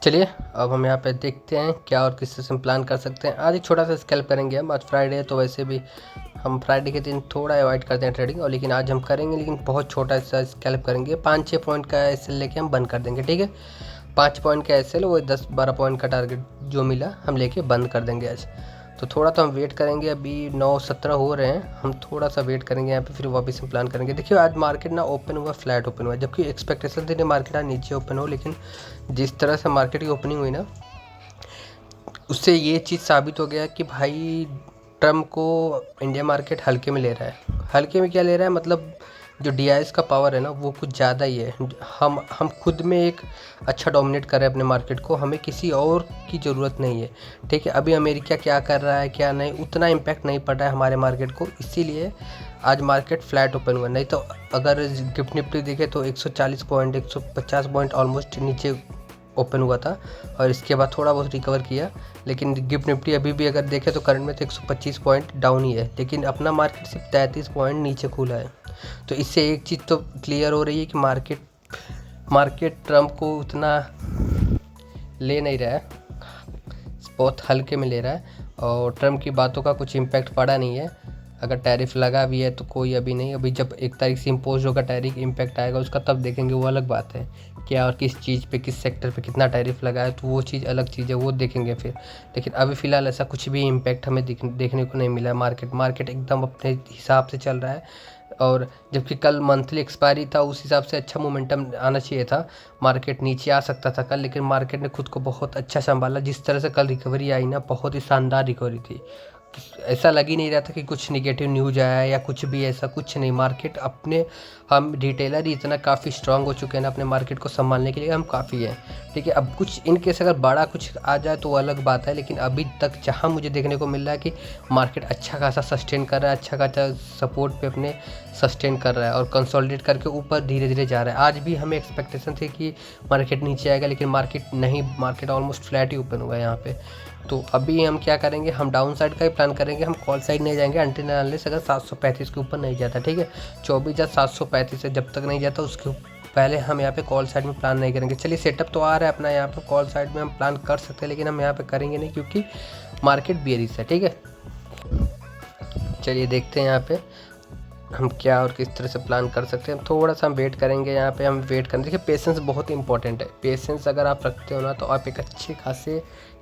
चलिए अब हम यहाँ पे देखते हैं क्या और किस तरह से प्लान कर सकते हैं। आज एक छोटा सा स्कैल्प करेंगे हम। आज फ्राइडे है तो वैसे भी हम फ्राइडे के दिन थोड़ा अवॉइड करते हैं ट्रेडिंग, और लेकिन आज हम करेंगे, लेकिन बहुत छोटा सा स्कैल्प करेंगे। 5-6 पॉइंट का एसएल लेके हम बंद कर देंगे, ठीक है। 5 पॉइंट का एसएल, वो 10-12 पॉइंट का टारगेट जो मिला हम लेके बंद कर देंगे आज। तो थोड़ा तो हम वेट करेंगे, अभी 9:17 हो रहे हैं, हम थोड़ा सा वेट करेंगे यहाँ पे, फिर वापस हम प्लान करेंगे। देखिए आज मार्केट ना ओपन हुआ, फ्लैट ओपन हुआ, जबकि एक्सपेक्टेशन थी मार्केट आज नीचे ओपन हो, लेकिन जिस तरह से मार्केट की ओपनिंग हुई ना, उससे ये चीज़ साबित हो गया कि भाई ट्रम्प को इंडिया मार्केट हल्के में ले रहा है। हल्के में क्या ले रहा है, मतलब जो डीआईएस का पावर है ना वो कुछ ज़्यादा ही है। हम खुद में एक अच्छा डोमिनेट कर रहे हैं अपने मार्केट को, हमें किसी और की ज़रूरत नहीं है, ठीक है। अभी अमेरिका क्या कर रहा है क्या नहीं, उतना इम्पैक्ट नहीं पड़ रहा है हमारे मार्केट को, इसीलिए आज मार्केट फ्लैट ओपन हुआ। नहीं तो अगर गिफ्ट निफ्टी देखे तो 140 पॉइंट 150 पॉइंट ऑलमोस्ट नीचे ओपन हुआ था, और इसके बाद थोड़ा बहुत रिकवर किया। लेकिन गिफ्ट निफ्टी अभी भी अगर देखें तो करंट में तो 125 पॉइंट डाउन ही है, लेकिन अपना मार्केट सिर्फ 33 पॉइंट नीचे खुला है। तो इससे एक चीज़ तो क्लियर हो रही है कि मार्केट ट्रम्प को उतना ले नहीं रहा है, बहुत हल्के में ले रहा है, और ट्रम्प की बातों का कुछ इम्पैक्ट पड़ा नहीं है। अगर टैरिफ लगा भी है तो कोई अभी नहीं, अभी जब 1 तारीख से इम्पोज होगा टैरिफ, इम्पैक्ट आएगा उसका तब देखेंगे, वो अलग बात है। क्या और किस चीज़ पे, किस सेक्टर पे कितना टैरिफ लगा है, तो वो चीज़ अलग चीज़ है, वो देखेंगे फिर। लेकिन अभी फ़िलहाल ऐसा कुछ भी इम्पैक्ट हमें देखने को नहीं मिला है। मार्केट एकदम अपने हिसाब से चल रहा है, और जबकि कल मंथली एक्सपायरी था, उस हिसाब से अच्छा मोमेंटम आना चाहिए था। मार्केट नीचे आ सकता था कल, लेकिन मार्केट ने खुद को बहुत अच्छा संभाला। जिस तरह से कल रिकवरी आई ना, बहुत ही शानदार रिकवरी थी। ऐसा लग ही नहीं रहा था कि कुछ निगेटिव न्यूज आया है या कुछ भी, ऐसा कुछ नहीं। मार्केट अपने, हम रिटेलर ही इतना काफ़ी स्ट्रांग हो चुके हैं ना अपने मार्केट को संभालने के लिए, हम काफ़ी हैं, ठीक है। अब कुछ इन केस अगर बड़ा कुछ आ जाए तो वो अलग बात है, लेकिन अभी तक जहाँ मुझे देखने को मिल रहा है कि मार्केट अच्छा खासा सस्टेन कर रहा है, अच्छा खासा सपोर्ट पे अपने सस्टेन कर रहा है, और कंसोलिडेट करके ऊपर धीरे धीरे जा रहा है। आज भी हमें एक्सपेक्टेशन थी कि मार्केट नीचे आएगा, लेकिन मार्केट ऑलमोस्ट फ्लैट ही ओपन हुआ है यहाँ पे। तो अभी हम क्या करेंगे, हम डाउन साइड का ही प्लान करेंगे, हम कॉल साइड नहीं जाएंगे अनटिल अनलेस अगर 735 के ऊपर नहीं जाता, ठीक है। 24,735 से जब तक नहीं जाता उसके पहले हम यहाँ पे कॉल साइड में प्लान नहीं करेंगे। चलिए सेटअप तो आ रहा है अपना, यहाँ पे कॉल साइड में हम प्लान कर सकते हैं, लेकिन हम यहाँ पे करेंगे नहीं क्योंकि मार्केट बेयरिश है, ठीक है। चलिए देखते हैं यहाँ पे हम क्या और किस तरह से प्लान कर सकते हैं। थोड़ा सा हम वेट करेंगे, यहाँ पे हम वेट करें। देखिए पेशेंस बहुत इंपॉर्टेंट है, पेशेंस अगर आप रखते हो ना तो आप एक अच्छे खासे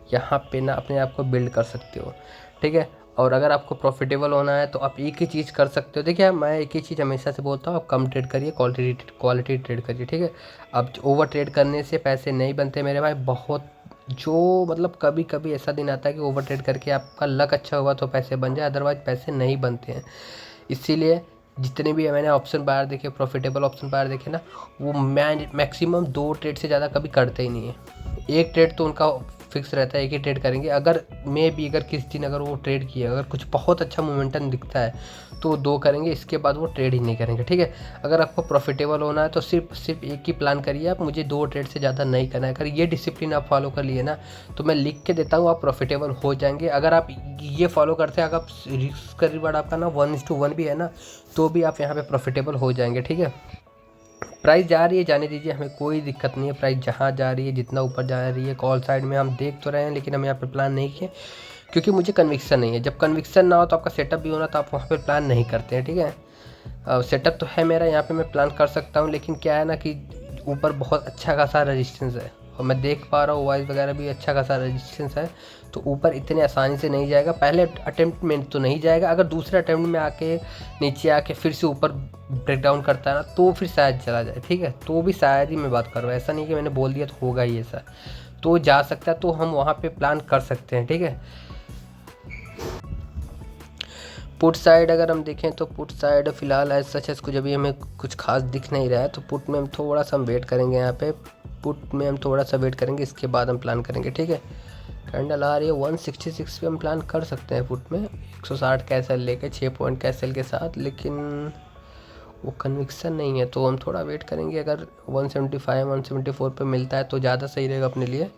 यहाँ पे ना अपने आप को बिल्ड कर सकते हो, ठीक है। और अगर आपको प्रॉफिटेबल होना है तो आप एक ही चीज़ कर सकते हो। देखिए मैं एक ही चीज़ हमेशा से बोलता हूँ, आप कम ट्रेड करिए, क्वालिटी ट्रेड करिए, ठीक है। अब ओवर ट्रेड करने से पैसे नहीं बनते मेरे भाई। बहुत जो मतलब कभी कभी ऐसा दिन आता है कि ओवर ट्रेड करके आपका लक अच्छा हुआ तो पैसे बन जाए, अदरवाइज पैसे नहीं बनते हैं। इसीलिए जितने भी मैंने ऑप्शन बायर देखे, प्रॉफिटेबल ऑप्शन बायर देखे ना, वो मैक्सिमम 2 ट्रेड से ज़्यादा कभी करते ही नहीं है। एक ट्रेड तो उनका फिक्स रहता है, एक ही ट्रेड करेंगे। अगर अगर किस दिन अगर वो ट्रेड किए, अगर कुछ बहुत अच्छा मोमेंटम दिखता है तो 2 करेंगे, इसके बाद वो ट्रेड ही नहीं करेंगे, ठीक है। अगर आपको प्रॉफिटेबल होना है तो सिर्फ एक ही प्लान करिए आप, मुझे 2 ट्रेड से ज़्यादा नहीं करना है। अगर ये डिसिप्लिन आप फॉलो कर लिए ना तो मैं लिख के देता हूँ, आप प्रॉफिटेबल हो जाएंगे। अगर आप ये फॉलो करते हैं, अगर रिस्क का रिवार्ड आपका ना 1:1 भी है ना, तो भी आप यहाँ पे प्रॉफिटेबल हो जाएंगे, ठीक है। प्राइस जा रही है, जाने दीजिए, हमें कोई दिक्कत नहीं है। प्राइस जहाँ जा रही है, जितना ऊपर जा रही है, कॉल साइड में हम देख तो रहे हैं, लेकिन हम यहाँ पे प्लान नहीं किए क्योंकि मुझे कन्विक्शन नहीं है। जब कन्विक्शन ना हो तो आपका सेटअप भी होना, तो आप वहाँ पे प्लान नहीं करते हैं, ठीक है। सेटअप तो है मेरा, यहाँ पे मैं प्लान कर सकता हूँ, लेकिन क्या है ना कि ऊपर बहुत अच्छा खासा रेजिस्टेंस है, और मैं देख पा रहा हूँ वाइज वगैरह भी अच्छा खासा रेजिस्टेंस है, तो ऊपर इतने आसानी से नहीं जाएगा। पहले अटेम्प्ट में तो नहीं जाएगा, अगर दूसरे अटेम्प्ट में आके नीचे आके फिर से ऊपर ब्रेक डाउन करता है ना तो फिर शायद चला जाए, ठीक है। तो भी शायद ही मैं बात कर रहा हूँ, ऐसा नहीं कि मैंने बोल दिया तो होगा ही ऐसा, तो जा सकता है, तो हम वहाँ पे प्लान कर सकते हैं, ठीक है। पुट साइड अगर हम देखें तो पुट साइड फ़िलहाल एज सच एज कुछ अभी हमें कुछ खास दिख नहीं रहा है, तो पुट में हम थोड़ा सा हम वेट करेंगे। यहाँ पे पुट में हम थोड़ा सा वेट करेंगे, इसके बाद हम प्लान करेंगे, ठीक है। कैंडल आ रही है 166 पे, हम प्लान कर सकते हैं पुट में 160 का एसएल लेके, 6 पॉइंट का एसएल के साथ, लेकिन वो कन्विक्शन नहीं है, तो हम थोड़ा वेट करेंगे। अगर 175 174 पे मिलता है तो ज़्यादा सही रहेगा अपने लिए।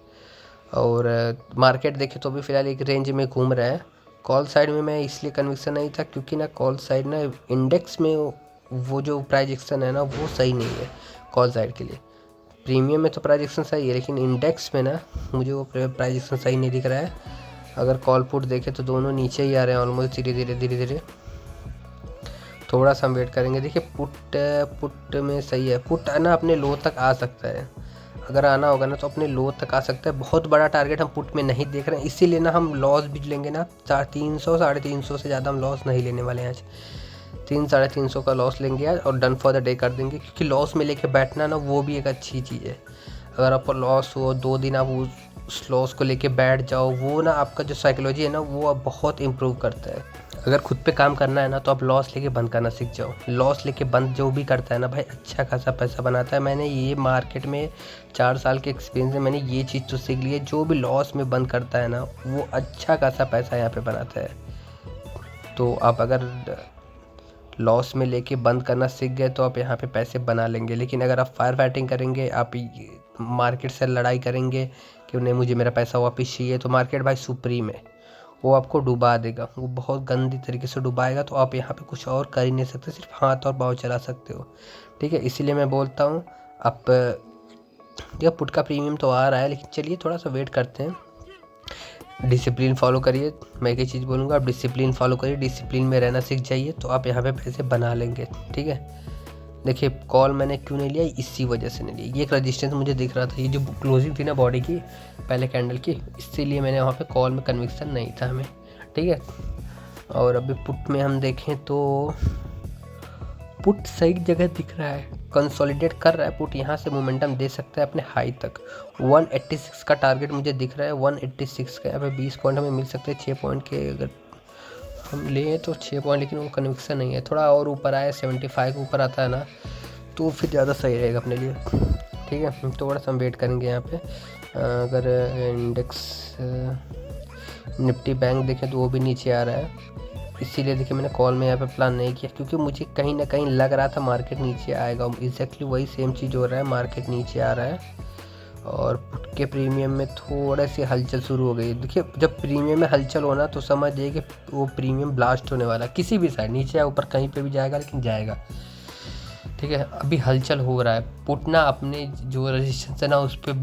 और मार्केट देखें तो अभी फ़िलहाल एक रेंज में घूम रहा है। कॉल साइड में मैं इसलिए कन्विक्शन नहीं था क्योंकि ना कॉल साइड ना इंडेक्स में वो जो प्राइस एक्शन है ना वो सही नहीं है कॉल साइड के लिए। प्रीमियम में तो प्राइस एक्शन सही है, लेकिन इंडेक्स में ना मुझे वो प्राइस एक्शन सही नहीं दिख रहा है। अगर कॉल पुट देखें तो दोनों नीचे ही आ रहे हैं ऑलमोस्ट, धीरे धीरे। थोड़ा सा हम वेट करेंगे। देखिए पुट में सही है, पुट है ना अपने लो तक आ सकता है, अगर आना होगा ना तो अपने लो तक आ सकता है। बहुत बड़ा टारगेट हम पुट में नहीं देख रहे हैं, इसीलिए ना हम लॉस भी लेंगे ना 300 350 से ज़्यादा हम लॉस नहीं लेने वाले हैं आज। 300-350 का लॉस लेंगे आज और डन फॉर द डे कर देंगे, क्योंकि लॉस में लेके बैठना ना वो भी एक अच्छी चीज़ है। अगर आपको लॉस हो 2 दिन आप उस लॉस को लेके बैठ जाओ, वो ना आपका जो साइकोलॉजी है ना वो अब बहुत इम्प्रूव करता है। अगर खुद पे काम करना है ना तो आप लॉस लेके बंद करना सीख जाओ। लॉस लेके बंद जो भी करता है ना भाई अच्छा खासा पैसा बनाता है। मैंने ये मार्केट में 4 साल के एक्सपीरियंस में मैंने ये चीज़ तो सीख ली है, जो भी लॉस में बंद करता है ना वो अच्छा खासा पैसा यहाँ पे बनाता है। तो आप अगर लॉस में लेके बंद करना सीख गए तो आप यहाँ पे पैसे बना लेंगे। लेकिन अगर आप फायर फाइटिंग करेंगे, आप मार्केट से लड़ाई करेंगे कि नहीं मुझे मेरा पैसा वापस चाहिए, तो मार्केट भाई सुप्रीम है, वो आपको डुबा देगा, वो बहुत गंदी तरीके से डुबाएगा। तो आप यहाँ पे कुछ और कर ही नहीं सकते, सिर्फ हाथ और पाँव चला सकते हो, ठीक है। इसीलिए मैं बोलता हूँ आप ये पुट का प्रीमियम तो आ रहा है, लेकिन चलिए थोड़ा सा वेट करते हैं। डिसिप्लिन फॉलो करिए, मैं एक ही चीज़ बोलूँगा, आप डिसिप्लिन फॉलो करिए, डिसिप्लिन में रहना सीख जाइए तो आप यहाँ पे पैसे बना लेंगे, ठीक है। देखिए कॉल मैंने क्यों नहीं लिया, इसी वजह से नहीं लिया। ये एक रजिस्टेंस मुझे दिख रहा था, ये जो क्लोजिंग थी ना बॉडी की पहले कैंडल की, इसीलिए मैंने वहाँ पे कॉल में कन्विक्शन नहीं था हमें, ठीक है। और अभी पुट में हम देखें तो पुट सही जगह दिख रहा है, कंसोलिडेट कर रहा है पुट, यहाँ से मोमेंटम दे सकता है अपने हाई तक। 186 का टारगेट मुझे दिख रहा है, 186 का, यहाँ पे 20 पॉइंट हमें मिल सकते हैं 6 पॉइंट के, अगर हम लें तो 6 पॉइंट, लेकिन वो कन्विक्शन नहीं है। थोड़ा और ऊपर आए 75 के ऊपर आता है ना तो फिर ज़्यादा सही रहेगा अपने लिए, ठीक है। थोड़ा सा हम वेट करेंगे यहाँ पे। अगर इंडेक्स निफ्टी बैंक देखें तो वो भी नीचे आ रहा है, इसीलिए देखिए मैंने कॉल में यहाँ पे प्लान नहीं किया, क्योंकि मुझे कहीं ना कहीं लग रहा था मार्केट नीचे आएगा। एग्जैक्टली वही सेम चीज़ हो रहा है, मार्केट नीचे आ रहा है। और पुट के प्रीमियम में थोड़ा सी हलचल शुरू हो गई। देखिए जब प्रीमियम में हलचल होना तो समझिए कि वो प्रीमियम ब्लास्ट होने वाला, किसी भी साइड नीचे या ऊपर कहीं पे भी जाएगा, लेकिन जाएगा, ठीक है। अभी हलचल हो रहा है, पुट ना अपने जो रजिस्टेंस है ना उस पर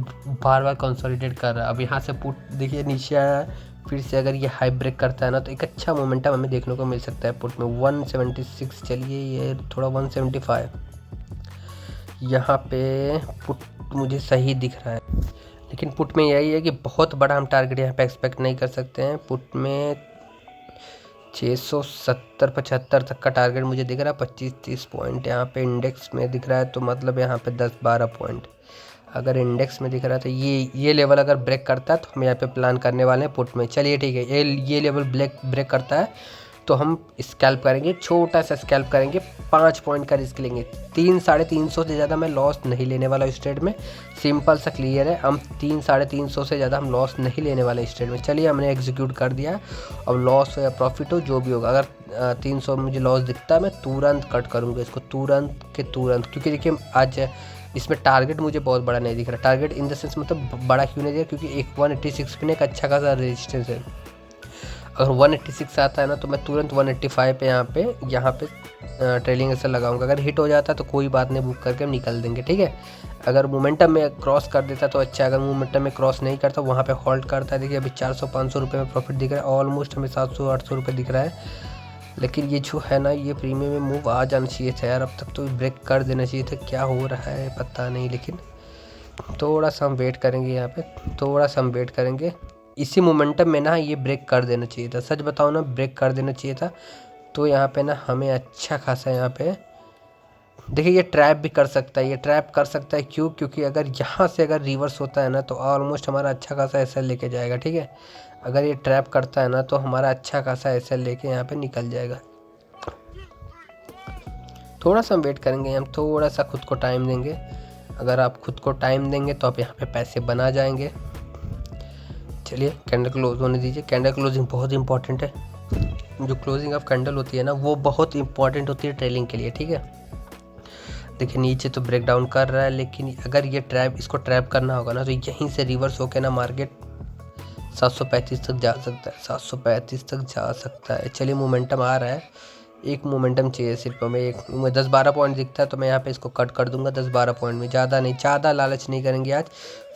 बार बार कंसोलिडेट कर रहा है। अब यहाँ से पुट देखिए नीचे आया, फिर से अगर ये हाई ब्रेक करता है ना तो एक अच्छा मोमेंटम हमें देखने को मिल सकता है पुट में। 176 चलिए, ये थोड़ा 175 यहाँ पे पुट मुझे सही दिख रहा है, लेकिन पुट में यही है कि बहुत बड़ा हम टारगेट यहाँ पे एक्सपेक्ट नहीं कर सकते हैं। पुट में 670-75 तक का टारगेट मुझे दिख रहा है, 25-30 पॉइंट यहाँ पे इंडेक्स में दिख रहा है, तो मतलब यहाँ पे 10-12 पॉइंट अगर इंडेक्स में दिख रहा है तो ये लेवल अगर ब्रेक करता है तो हम यहाँ पे प्लान करने वाले हैं पुट में। चलिए ठीक है, ये लेवल ब्रेक करता है तो हम स्कैल्प करेंगे, छोटा सा स्कैल्प करेंगे, 5 पॉइंट का रिस्क लेंगे। 300-350 से ज़्यादा मैं लॉस नहीं लेने वाला इस ट्रेड में, सिंपल सा क्लियर है। हम 300-350 से ज़्यादा हम लॉस नहीं लेने वाले इस ट्रेड में। चलिए हमने एग्जीक्यूट कर दिया, अब लॉस हो या प्रॉफिट हो जो भी होगा, अगर 300 मुझे लॉस दिखता है मैं तुरंत कट करूँगा इसको, तुरंत के तुरंत। क्योंकि देखिए आज इसमें टारगेट मुझे बहुत बड़ा नहीं दिख रहा, टारगेट इन द सेंस मतलब बड़ा क्यों नहीं दिख रहा, क्योंकि एक 186 पे एक अच्छा खासा रेजिस्टेंस है। अगर 186 आता है ना तो मैं तुरंत 185 पे यहाँ पे ट्रेलिंग ऐसा लगाऊंगा। अगर हिट हो जाता है तो कोई बात नहीं, बुक करके हम निकल देंगे, ठीक है। अगर मोमेंटम में क्रॉस कर देता तो अच्छा, अगर मोमेंटम में क्रॉस नहीं करता वहाँ पे होल्ड करता है। देखिए अभी 400-500 रुपये में प्रॉफिट दिख रहा है, ऑलमोस्ट हमें 700-800 रुपये दिख रहा है। लेकिन ये जो है ना ये प्रीमियम में मूव आ जाना चाहिए था यार, अब तक तो ब्रेक कर देना चाहिए था। क्या हो रहा है पता नहीं, लेकिन थोड़ा सा हम वेट करेंगे यहाँ पे, थोड़ा सा हम वेट करेंगे। इसी मोमेंटम में ना ये ब्रेक कर देना चाहिए था, सच बताओ ना ब्रेक कर देना चाहिए था। तो यहाँ पे ना हमें अच्छा खासा यहाँ पे देखिए ये ट्रैप भी कर सकता है, ये ट्रैप कर सकता है। क्यों? क्योंकि अगर यहाँ से अगर रिवर्स होता है ना तो ऑलमोस्ट हमारा अच्छा खासा एसएल लेके जाएगा, ठीक है। अगर ये ट्रैप करता है ना तो हमारा अच्छा खासा एसएल लेके यहाँ पे निकल जाएगा। थोड़ा सा हम वेट करेंगे, हम थोड़ा सा खुद को टाइम देंगे। अगर आप खुद को टाइम देंगे तो आप यहाँ पे पैसे बना जाएंगे। चलिए कैंडल क्लोज होने दीजिए, कैंडल क्लोजिंग बहुत इंपॉर्टेंट है। जो क्लोजिंग ऑफ कैंडल होती है ना वो बहुत इंपॉर्टेंट होती है ट्रेलिंग के लिए, ठीक है। देखिए नीचे तो ब्रेक डाउन कर रहा है, लेकिन अगर ये इसको ट्रैप करना होगा ना तो यहीं से रिवर्स होकर ना मार्केट 735 तक जा सकता है, 735 तक जा सकता है। चलिए मोमेंटम आ रहा है, एक मोमेंटम चाहिए सिर्फ हमें। एक 10-12 पॉइंट दिखता है तो मैं यहाँ पे इसको कट कर दूंगा 10-12 पॉइंट में, ज़्यादा नहीं, ज़्यादा लालच नहीं करेंगे। आज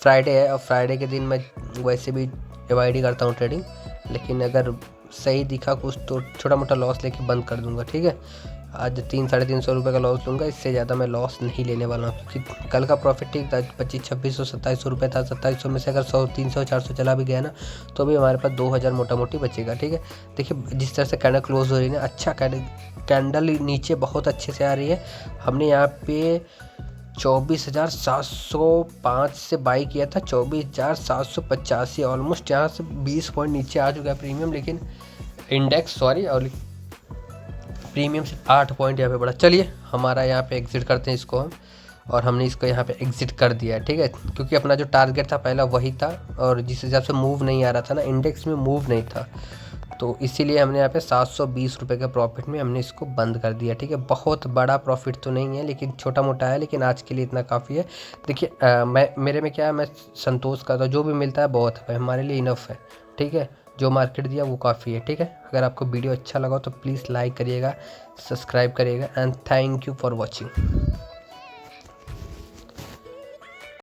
फ्राइडे है और फ्राइडे के दिन मैं वैसे भी अवॉइड ही करता हूँ ट्रेडिंग, लेकिन अगर सही दिखा कुछ तो छोटा मोटा लॉस लेके बंद कर दूंगा, ठीक है। आज 300-350 रुपये का लॉस लूँगा, इससे ज़्यादा मैं लॉस नहीं लेने वाला हूँ, क्योंकि कल का प्रॉफिट ठीक था, 2500-2600-2700 रुपये था। 2700 में से अगर 100 300-400 चला भी गया ना तो भी हमारे पास 2000 मोटा मोटी बचेगा, ठीक है। देखिए जिस तरह से कैंडल क्लोज हो रही है ना, अच्छा कैंडल नीचे बहुत अच्छे से आ रही है। हमने यहाँ पे 24,705 से बाई किया था, 24,785 ऑलमोस्ट यहाँ से 20 पॉइंट नीचे आ चुका है प्रीमियम, लेकिन इंडेक्स सॉरी, और प्रीमियम से 8 पॉइंट यहाँ पे बढ़ा। चलिए हमारा यहाँ पे एग्जिट करते हैं इसको हम, और हमने इसको यहाँ पे एग्जिट कर दिया है, ठीक है। क्योंकि अपना जो टारगेट था पहला वही था, और जिस हिसाब से मूव नहीं आ रहा था ना, इंडेक्स में मूव नहीं था, तो इसीलिए हमने यहाँ पे 720 रुपये के प्रॉफिट में हमने इसको बंद कर दिया, ठीक है। बहुत बड़ा प्रॉफिट तो नहीं है, लेकिन छोटा मोटा है, लेकिन आज के लिए इतना काफ़ी है। देखिए मेरे में क्या है, मैं संतोष करता हूँ, जो भी मिलता है बहुत है, हमारे लिए इनफ है, ठीक है। जो मार्केट दिया वो काफ़ी है, ठीक है। अगर आपको वीडियो अच्छा लगा तो प्लीज़ लाइक करिएगा, सब्सक्राइब करिएगा, and thank you for watching.